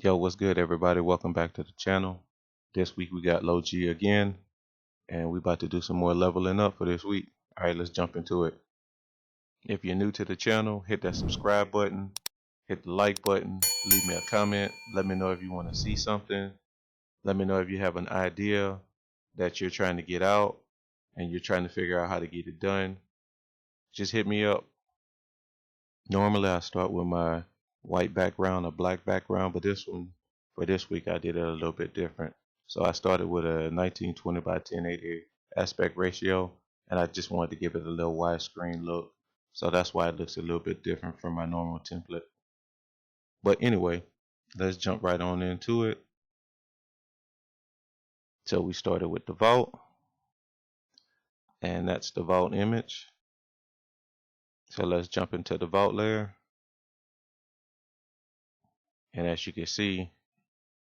Yo, what's good, everybody? Welcome back to the channel. This week we got Low G again, and we about to do some more leveling up for this week. All right, let's jump into it. If you're new to the channel, hit that subscribe button, hit the like button, leave me a comment. Let me know if you want to see something. Let me know if you have an idea that you're trying to get out and you're trying to figure out how to get it done. Just hit me up. Normally, I start with my white background or black background, but for this week, I did it a little bit different. So I started with a 1920 by 1080 aspect ratio, and I just wanted to give it a little widescreen look. So that's why it looks a little bit different from my normal template. But anyway, let's jump right on into it. So we started with the vault, and that's the vault image. So let's jump into the vault layer. And as you can see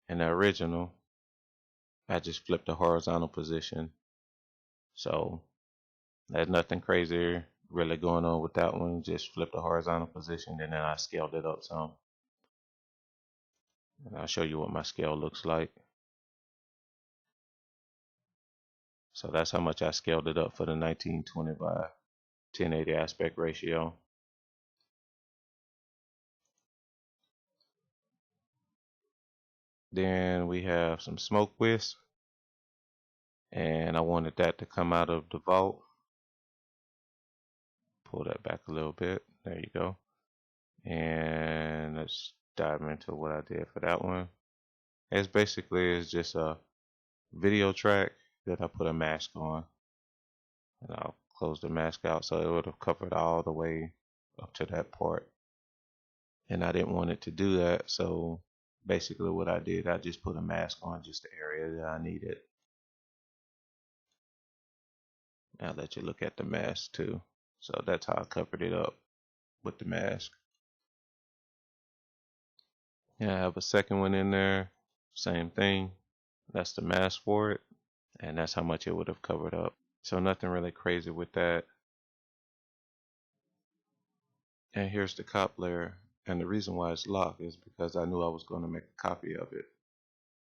in the original, I just flipped the horizontal position. So there's nothing crazy really going on with that one. Just flip the horizontal position and then I scaled it up some. And I'll show you what my scale looks like. So that's how much I scaled it up for the 1920 by 1080 aspect ratio. Then we have some smoke wisp, and I wanted that to come out of the vault. Pull that back a little bit. There you go. And let's dive into what I did for that one. It's just a video track that I put a mask on, and I'll close the mask out so it would have covered all the way up to that part. And I didn't want it to do that, so basically what I did, I just put a mask on just the area that I needed. I'll let you look at the mask too. So that's how I covered it up with the mask. Yeah, I have a second one in there, same thing. That's the mask for it, and that's how much it would have covered up. So nothing really crazy with that. And here's the cop layer. And the reason why it's locked is because I knew I was going to make a copy of it,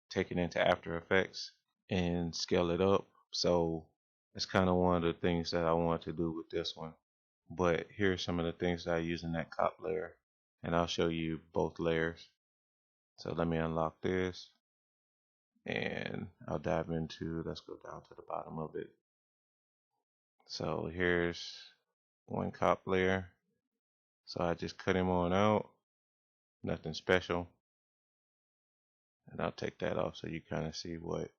take it into After Effects, and scale it up. So it's kind of one of the things that I want to do with this one. But here's some of the things that I use in that cop layer, and I'll show you both layers. So let me unlock this, and I'll dive into, let's go down to the bottom of it. So here's one cop layer. So I just cut him on out, nothing special. And I'll take that off so you kind of see what.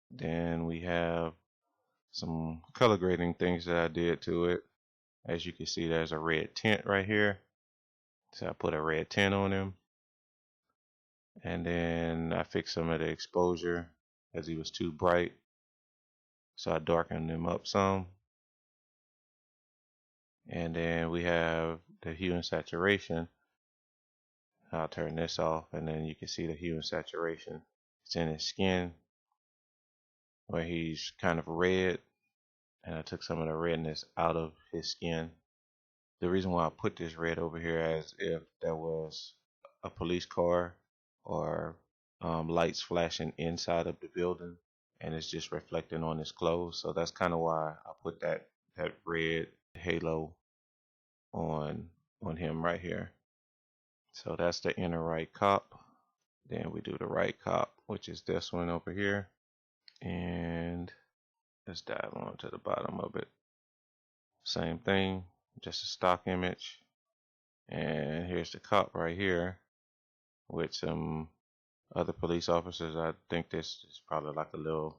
Then we have some color grading things that I did to it. As you can see, there's a red tint right here. So I put a red tint on him. And then I fixed some of the exposure as he was too bright. So I darkened him up some. And then we have the hue and saturation. I'll turn this off, and then you can see the hue and saturation. It's in his skin where he's kind of red, and I took some of the redness out of his skin. The reason why I put this red over here as if there was a police car or lights flashing inside of the building, and it's just reflecting on his clothes. So that's kind of why I put that red halo on him right here. So that's the inner right cop. Then we do the right cop, which is this one over here. And let's dive on to the bottom of it. Same thing, just a stock image. And here's the cop right here with some other police officers. I think this is probably like a little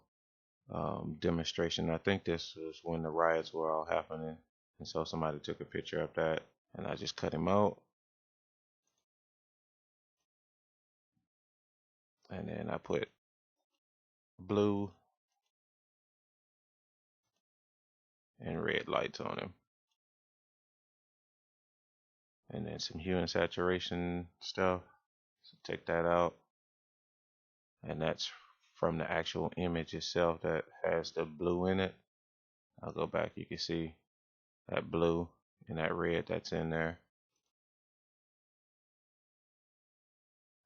demonstration. I think this was when the riots were all happening. And so somebody took a picture of that, and I just cut him out. And then I put blue and red lights on him. And then some hue and saturation stuff. So take that out. And that's from the actual image itself that has the blue in it. I'll go back, you can see that blue and that red that's in there.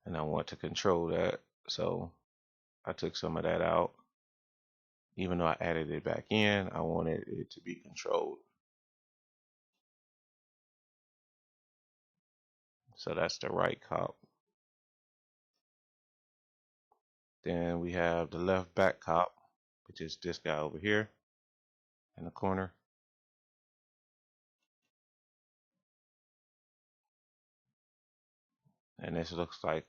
and I want to control that. So I took some of that out. Even though I added it back in, I wanted it to be controlled. So that's the right cop. Then we have the left back cop, which is this guy over here in the corner. And this looks like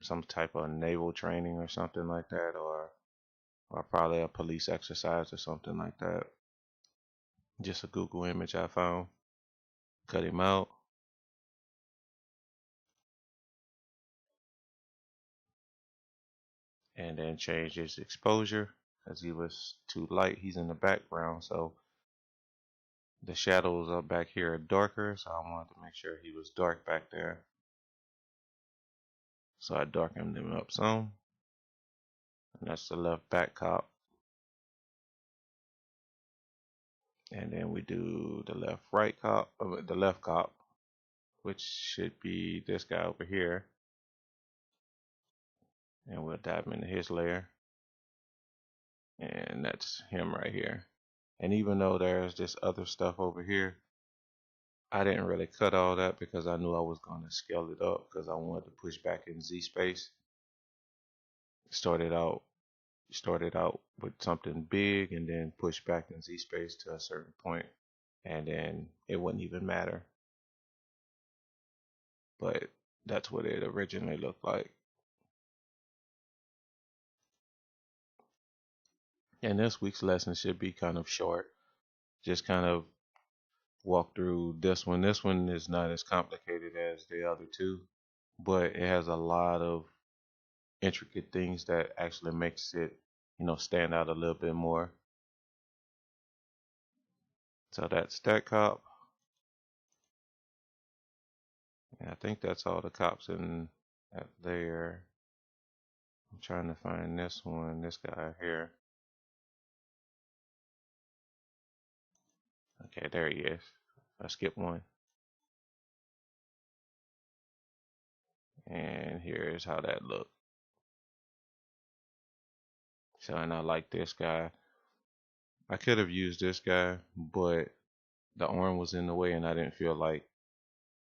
some type of naval training or something like that, or probably a police exercise or something like that. Just a Google image I found. Cut him out. And then change his exposure because he was too light. He's in the background, so the shadows up back here are darker, so I wanted to make sure he was dark back there. So I darkened him up some. And that's the left back cop. And then we do the left right cop, the left cop, which should be this guy over here. And we'll dive into his layer. And that's him right here. And even though there's this other stuff over here, I didn't really cut all that because I knew I was going to scale it up because I wanted to push back in Z space. Started out with something big and then push back in Z space to a certain point, and then it wouldn't even matter. But that's what it originally looked like. And this week's lesson should be kind of short. Just kind of walk through this one. This one is not as complicated as the other two, but it has a lot of intricate things that actually makes it, stand out a little bit more. So that's that cop. And I think that's all the cops in there. I'm trying to find this one, this guy here. Okay, there he is. I skipped one. And here's how that looked. So, and I like this guy. I could have used this guy, but the arm was in the way and I didn't feel like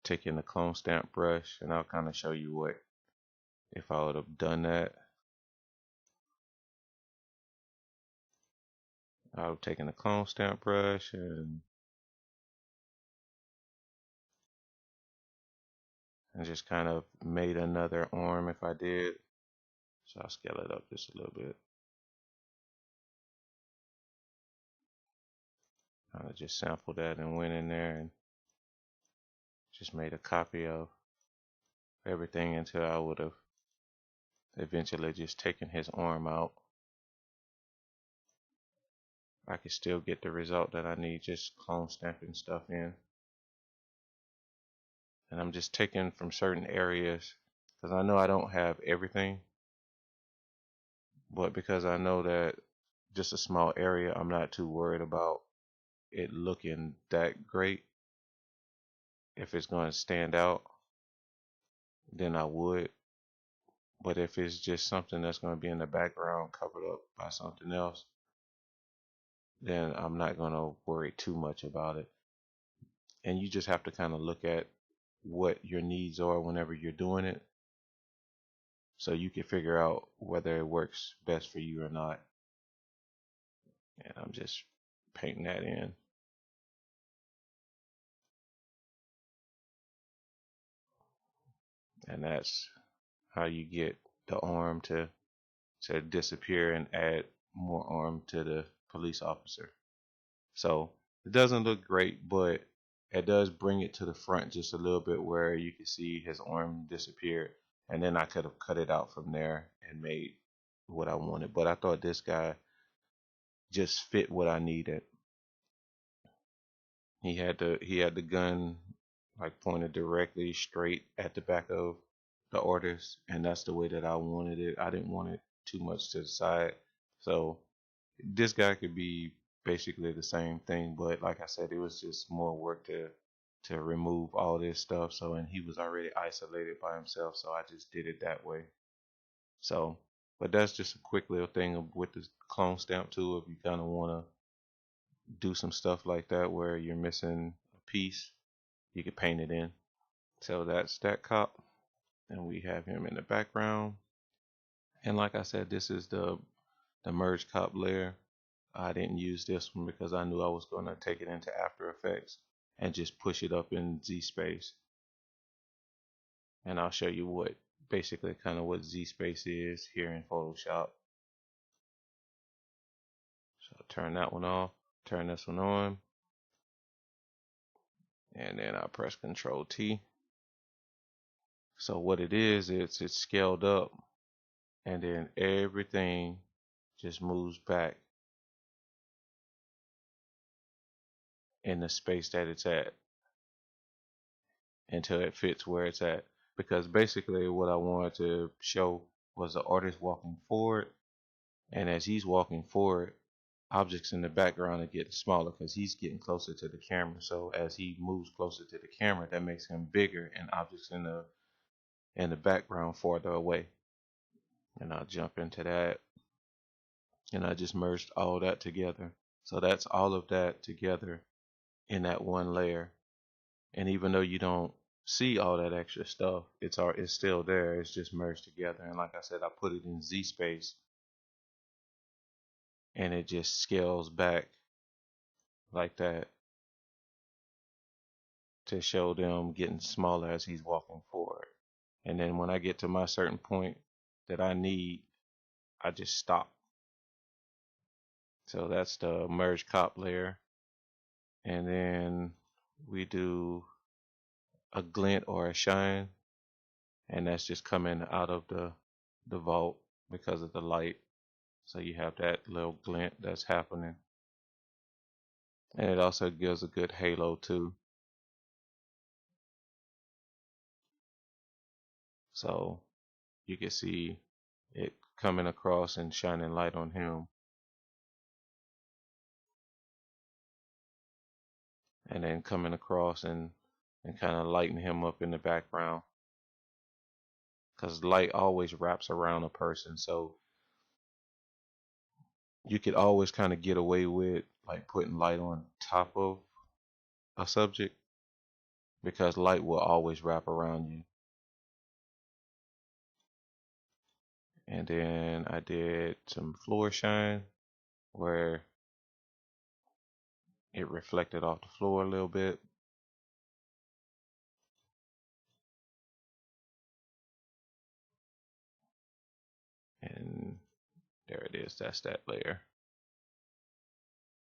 taking the clone stamp brush. And I'll kind of show you what if I would have done that. I would have taken the clone stamp brush and just kind of made another arm if I did. So I'll scale it up just a little bit. I just sampled that and went in there and just made a copy of everything until I would have eventually just taken his arm out. I could still get the result that I need, just clone stamping stuff in. And I'm just taking from certain areas because I know I don't have everything, but because I know that just a small area, I'm not too worried about it looking that great. If it's going to stand out, then I would. But if it's just something that's going to be in the background covered up by something else, then I'm not going to worry too much about it. And you just have to kind of look at what your needs are whenever you're doing it, so you can figure out whether it works best for you or not. And I'm just painting that in. And that's how you get the arm to disappear and add more arm to the police officer. So it doesn't look great, but it does bring it to the front just a little bit where you can see his arm disappear. And then I could have cut it out from there and made what I wanted. But I thought this guy just fit what I needed. He had the gun like pointed directly straight at the back of the artist, and that's the way that I wanted it. I didn't want it too much to the side. So this guy could be basically the same thing, but like I said, it was just more work to to remove all this stuff. So, and he was already isolated by himself, so I just did it that way. So, but that's just a quick little thing with the clone stamp tool. If you kind of want to do some stuff like that where you're missing a piece, you can paint it in. So that's that cop, and we have him in the background. And like I said, this is the merge cop layer. I didn't use this one because I knew I was going to take it into After Effects and just push it up in Z Space. And I'll show you what basically kind of what Z Space is here in Photoshop. So I'll turn that one off, turn this one on, and then I'll press Control T. So what it is, it's scaled up, and then everything just moves back in the space that it's at until it fits where it's at. Because basically what I wanted to show was the artist walking forward, and as he's walking forward, objects in the background are getting smaller because he's getting closer to the camera. So as he moves closer to the camera, that makes him bigger, and objects in the background farther away. And I'll jump into that, and I just merged all that together. So that's all of that together in that one layer. And even though you don't see all that extra stuff, it's still there. It's just merged together. And like I said, I put it in Z space, and it just scales back like that to show them getting smaller as he's walking forward. And then when I get to my certain point that I need, I just stop. So that's the merge cop layer. And then we do a glint or a shine, and that's just coming out of the vault because of the light. So you have that little glint that's happening. And it also gives a good halo too. So you can see it coming across and shining light on him. And then coming across and kind of lighten him up in the background. Because light always wraps around a person. So you could always kind of get away with like putting light on top of a subject because light will always wrap around you. And then I did some floor shine where it reflected off the floor a little bit. And there it is, that's that layer.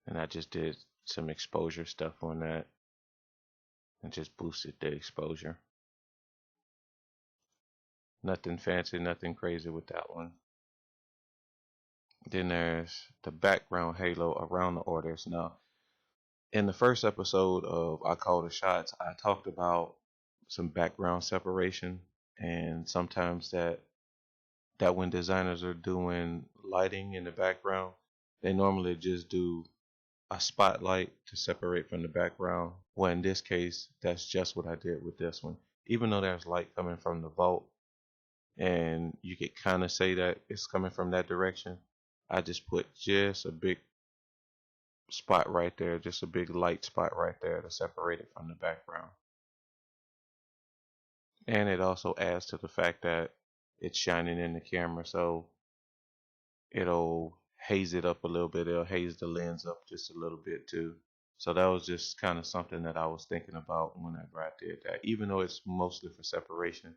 And I just did some exposure stuff on that and just boosted the exposure. Nothing fancy, nothing crazy with that one. Then there's the background halo around the artist. Now, in the first episode of I Call the Shots, I talked about some background separation, and sometimes that when designers are doing lighting in the background, they normally just do a spotlight to separate from the background. Well, in this case, that's just what I did with this one. Even though there's light coming from the vault, and you could kind of say that it's coming from that direction, I just put just a big spot right there, just a big light spot right there to separate it from the background. And it also adds to the fact that it's shining in the camera, so it'll haze it up a little bit. It'll haze the lens up just a little bit too. So that was just kind of something that I was thinking about whenever I did that, even though it's mostly for separation.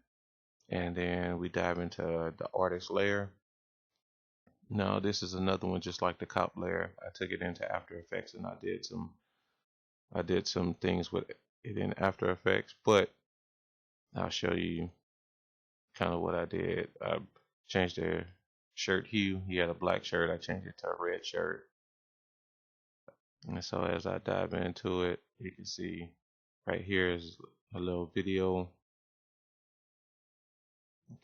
And then we dive into the artist layer. Now this is another one just like the cop layer. I took it into After Effects and I did some things with it in After Effects, but I'll show you kind of what I did. I changed the shirt hue. He had a black shirt. I changed it to a red shirt. And so as I dive into it, you can see right here is a little video.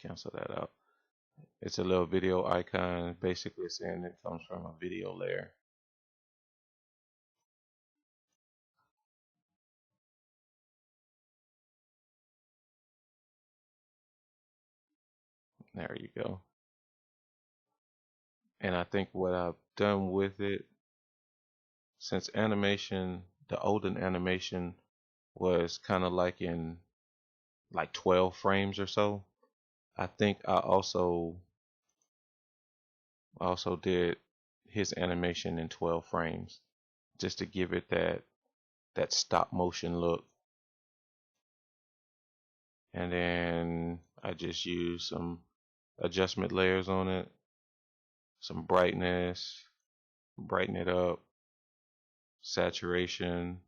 Cancel that out. It's a little video icon, basically saying it comes from a video layer. There you go. And I think what I've done with it, since animation, the olden animation was kind of like in like 12 frames or so. I think I also did his animation in 12 frames just to give it that stop motion look. And then I just used some adjustment layers on it, some brightness, brighten it up, saturation,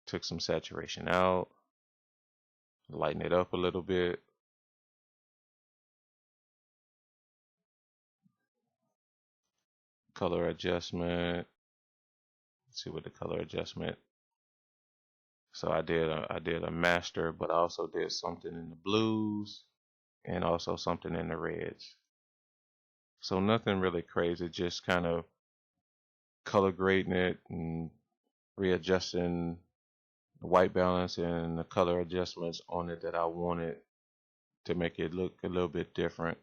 took some saturation out, lighten it up a little bit, color adjustment. Let's see what the color adjustment. So I did a master, but I also did something in the blues and also something in the reds. So nothing really crazy, just kind of color grading it and readjusting the white balance and the color adjustments on it that I wanted to make it look a little bit different.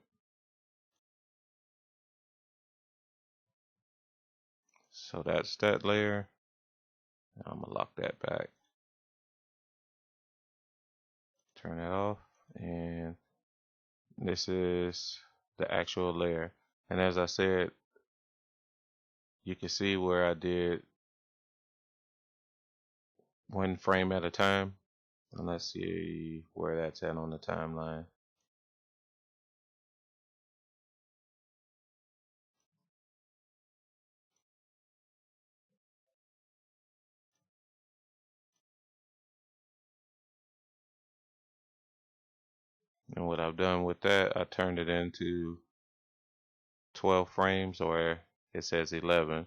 So that's that layer. I'm gonna lock that back, turn that off, and this is the actual layer. And as I said, you can see where I did one frame at a time. And let's see where that's at on the timeline. And what I've done with that, I turned it into 12 frames, or it says 11,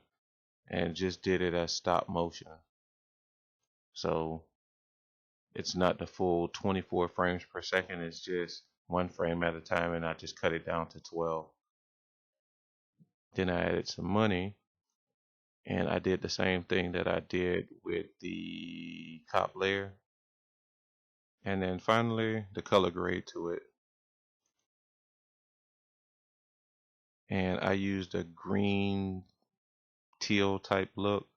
and just did it as stop motion. So it's not the full 24 frames per second, it's just one frame at a time, and I just cut it down to 12. Then I added some money, and I did the same thing that I did with the top layer. And then finally, the color grade to it. And I used a green teal type look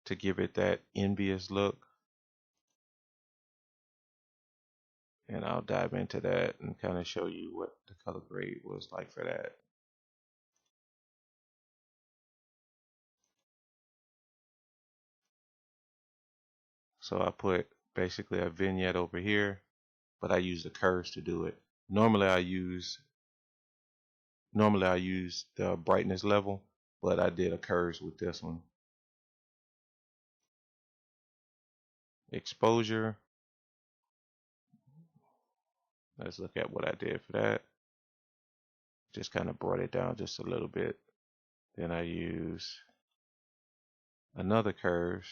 to give it that envious look. And I'll dive into that and kind of show you what the color grade was like for that. So I put basically a vignette over here, but I use the curves to do it. Normally I use the brightness level, but I did a curves with this one. Exposure. Let's look at what I did for that. Just kind of brought it down just a little bit. Then I use another curves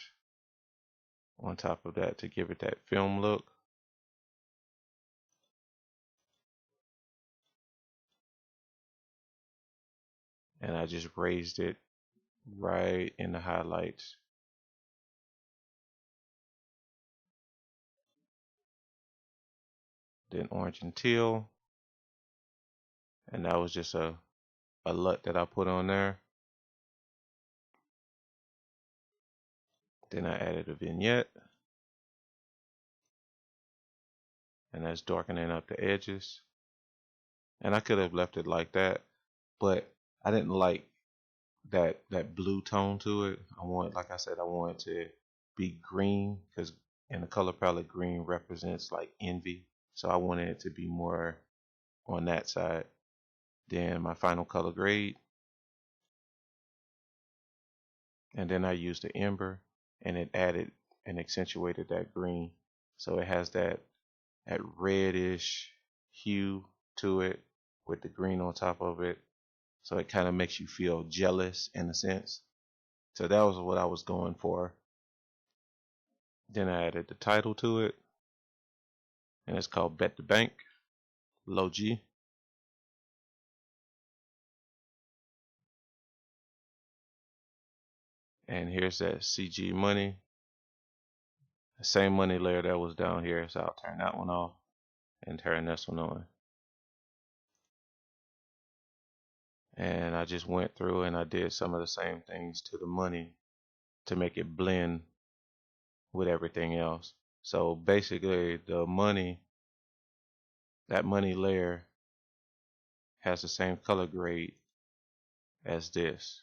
on top of that to give it that film look. And I just raised it right in the highlights. Then orange and teal. And that was just a LUT that I put on there. Then I added a vignette. And that's darkening up the edges. And I could have left it like that, but I didn't like that blue tone to it. Like I said, I wanted to be green, because in the color palette, green represents like envy. So I wanted it to be more on that side. Then my final color grade, and then I used the ember, and it added and accentuated that green. So it has that reddish hue to it with the green on top of it. So it kind of makes you feel jealous in a sense. So that was what I was going for. Then I added the title to it, and it's called Bet the Bank, Low G. And here's that CG money. The same money layer that was down here, so I'll turn that one off and turn this one on. And I just went through and I did some of the same things to the money to make it blend with everything else. So basically the money, that money layer has the same color grade as this,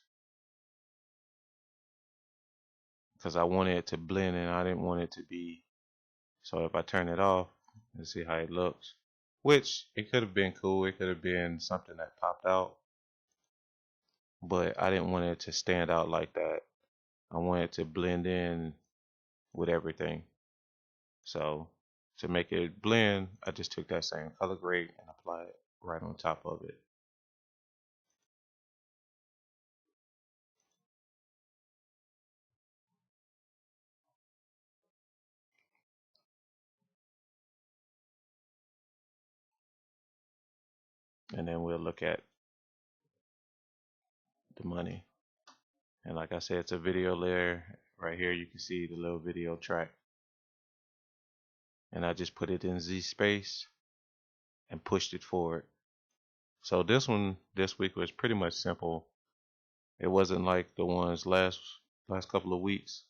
because I wanted it to blend and I didn't want it to be. So if I turn it off, let's see how it looks, which it could have been cool, it could have been something that popped out, but I didn't want it to stand out like that. I wanted it to blend in with everything. So to make it blend, I just took that same color grade and applied it right on top of it. And then we'll look at the money. And like I said, it's a video layer. Right here you can see the little video track. And I just put it in Z space and pushed it forward. So this one this week was pretty much simple. It wasn't like the ones last couple of weeks.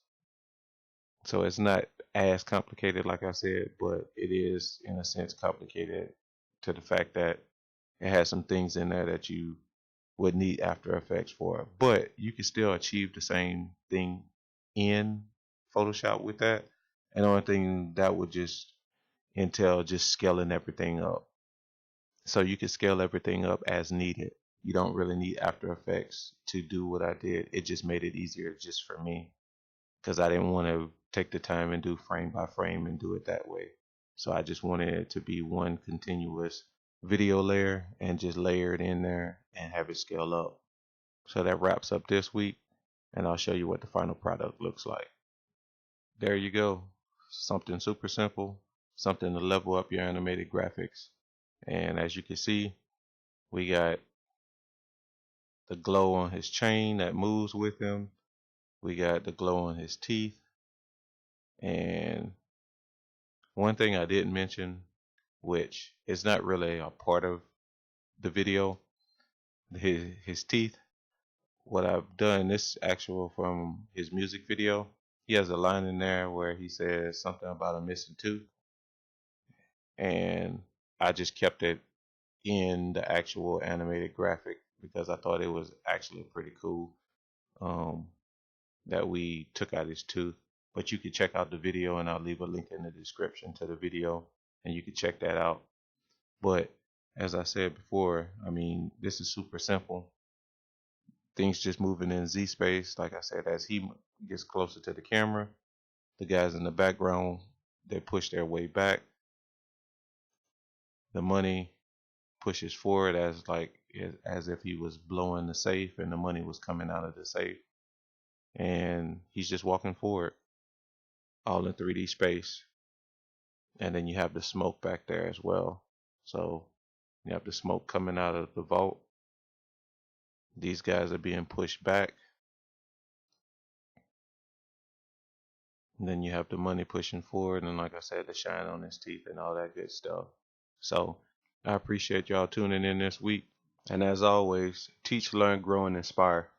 So it's not as complicated like I said, but it is in a sense complicated to the fact that it has some things in there that you would need After Effects for. But you can still achieve the same thing in Photoshop with that. And the only thing that would just entail just scaling everything up. So you can scale everything up as needed. You don't really need After Effects to do what I did. It just made it easier just for me, because I didn't want to take the time and do frame by frame and do it that way. So I just wanted it to be one continuous video layer and just layer it in there and have it scale up. So that wraps up this week, and I'll show you what the final product looks like. There you go. Something super simple, something to level up your animated graphics. And as you can see, we got the glow on his chain that moves with him. We got the glow on his teeth. And one thing I didn't mention, which is not really a part of the video, his teeth. What I've done, this actual from his music video, he has a line in there where he says something about a missing tooth, and I just kept it in the actual animated graphic because I thought it was actually pretty cool that we took out his tooth. But you can check out the video, and I'll leave a link in the description to the video, and you can check that out. But as I said before, I mean, this is super simple. Things just moving in Z space. Like I said, as he gets closer to the camera, the guys in the background, they push their way back. The money pushes forward as if he was blowing the safe and the money was coming out of the safe. And he's just walking forward, all in 3D space. And then you have the smoke back there as well. So you have the smoke coming out of the vault. These guys are being pushed back. And then you have the money pushing forward, and like I said, the shine on his teeth and all that good stuff. So I appreciate y'all tuning in this week. And as always, teach, learn, grow, and inspire.